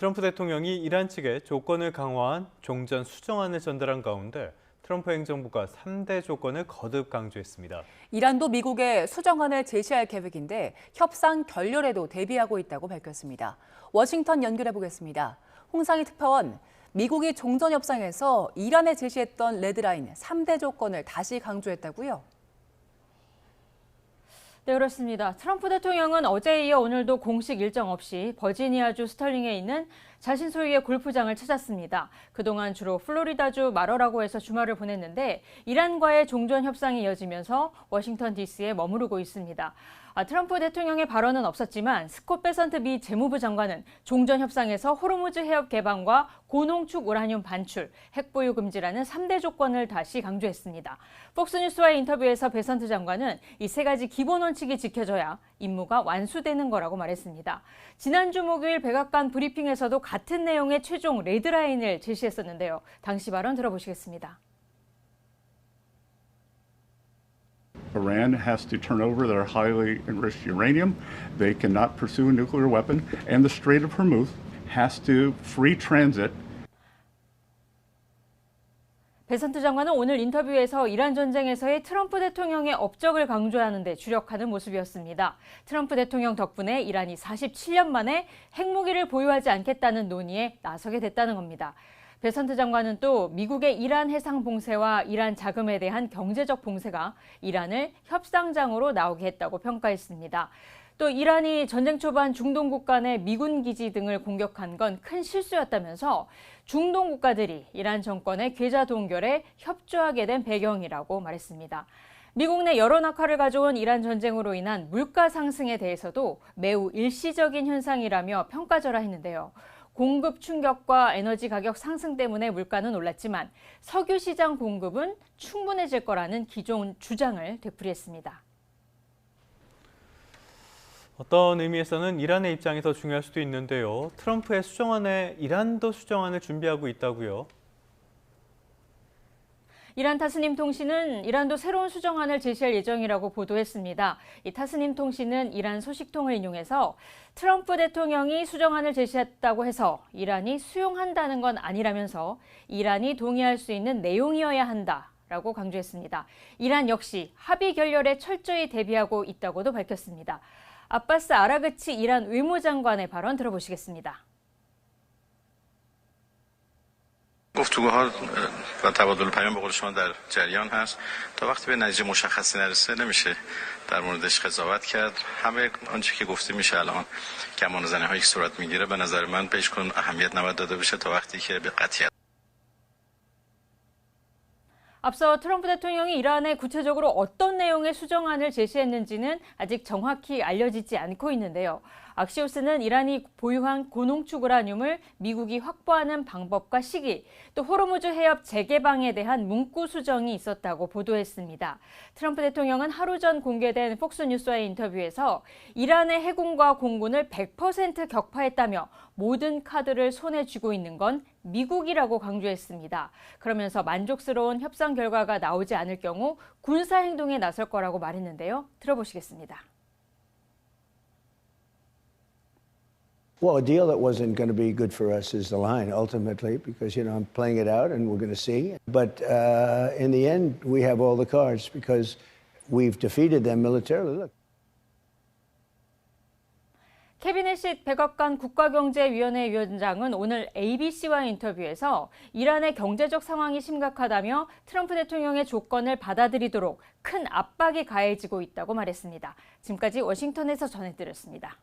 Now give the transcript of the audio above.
트럼프 대통령이 이란 측에 조건을 강화한 종전 수정안을 전달한 가운데 트럼프 행정부가 3대 조건을 거듭 강조했습니다. 이란도 미국에 수정안을 제시할 계획인데 협상 결렬에도 대비하고 있다고 밝혔습니다. 워싱턴 연결해 보겠습니다. 홍상희 특파원, 미국이 종전 협상에서 이란에 제시했던 레드라인 3대 조건을 다시 강조했다고요? 네, 그렇습니다. 트럼프 대통령은 어제에 이어 오늘도 공식 일정 없이 버지니아주 스털링에 있는 자신 소유의 골프장을 찾았습니다. 그동안 주로 플로리다주 마러라고에서 주말을 보냈는데 이란과의 종전 협상이 이어지면서 워싱턴 DC에 머무르고 있습니다. 트럼프 대통령의 발언은 없었지만 스콧 베선트 미 재무부 장관은 종전 협상에서 호르무즈 해협 개방과 고농축 우라늄 반출, 핵보유 금지라는 3대 조건을 다시 강조했습니다. 폭스뉴스와의 인터뷰에서 베선트 장관은 이 세 가지 기본 원칙이 지켜져야 임무가 완수되는 거라고 말했습니다. 지난주 목요일 백악관 브리핑에서도 같은 내용의 최종 레드라인을 제시했었는데요. 당시 발언 들어보시겠습니다. Iran has to turn over their highly enriched uranium. They cannot pursue a nuclear weapon. And the Strait of Hormuz has to free transit. 베선트 장관은 오늘 인터뷰에서 이란 전쟁에서의 트럼프 대통령의 업적을 강조하는 데 주력하는 모습이었습니다. 트럼프 대통령 덕분에 이란이 47년 만에 핵무기를 보유하지 않겠다는 논의에 나서게 됐다는 겁니다. 베선트 장관은 또 미국의 이란 해상 봉쇄와 이란 자금에 대한 경제적 봉쇄가 이란을 협상장으로 나오게 했다고 평가했습니다. 또 이란이 전쟁 초반 중동 국가 내 미군 기지 등을 공격한 건 큰 실수였다면서 중동 국가들이 이란 정권의 계좌 동결에 협조하게 된 배경이라고 말했습니다. 미국 내 여론 악화를 가져온 이란 전쟁으로 인한 물가 상승에 대해서도 매우 일시적인 현상이라며 평가절하 했는데요. 공급 충격과 에너지 가격 상승 때문에 물가는 올랐지만 석유 시장 공급은 충분해질 거라는 기존 주장을 되풀이했습니다. 어떤 의미에서는 이란의 입장이 더 중요할 수도 있는데요. 트럼프의 수정안에 이란도 수정안을 준비하고 있다고요? 이란 타스님 통신은 이란도 새로운 수정안을 제시할 예정이라고 보도했습니다. 이 타스님 통신은 이란 소식통을 인용해서 트럼프 대통령이 수정안을 제시했다고 해서 이란이 수용한다는 건 아니라면서 이란이 동의할 수 있는 내용이어야 한다라고 강조했습니다. 이란 역시 합의 결렬에 철저히 대비하고 있다고도 밝혔습니다. 아바스 아라그치 이란 외무장관의 발언 들어보시겠습니다. گفتگوها و تبادل پیام به قول شما در جریان هست تا وقتی به نتیجه مشخصی نرسه نمیشه در موردش قضاوت کرد همه آنچه که گفته میشه الان گمانه‌زنی هایی که صورت میگیره به نظر من بهش کن اهمیت نباید داده بشه تا وقتی که به قطعیت 앞서 트럼프 대통령이 이란에 구체적으로 어떤 내용의 수정안을 제시했는지는 아직 정확히 알려지지 않고 있는데요. 악시오스는 이란이 보유한 고농축 우라늄을 미국이 확보하는 방법과 시기, 또 호르무즈 해협 재개방에 대한 문구 수정이 있었다고 보도했습니다. 트럼프 대통령은 하루 전 공개된 폭스뉴스와의 인터뷰에서 이란의 해군과 공군을 100% 격파했다며 모든 카드를 손에 쥐고 있는 건 미국이라고 강조했습니다. 그러면서 만족스러운 협상 결과가 나오지 않을 경우 군사 행동에 나설 거라고 말했는데요. 들어보시겠습니다. Well, a deal that wasn't going to be good for us is the line, ultimately, because, I'm playing it out and we're going to see. But in the end, we have all the cards because we've defeated them militarily. Look. 케빈 애시 백악관 국가경제위원회 위원장은 오늘 ABC와의 인터뷰에서 이란의 경제적 상황이 심각하다며 트럼프 대통령의 조건을 받아들이도록 큰 압박이 가해지고 있다고 말했습니다. 지금까지 워싱턴에서 전해드렸습니다.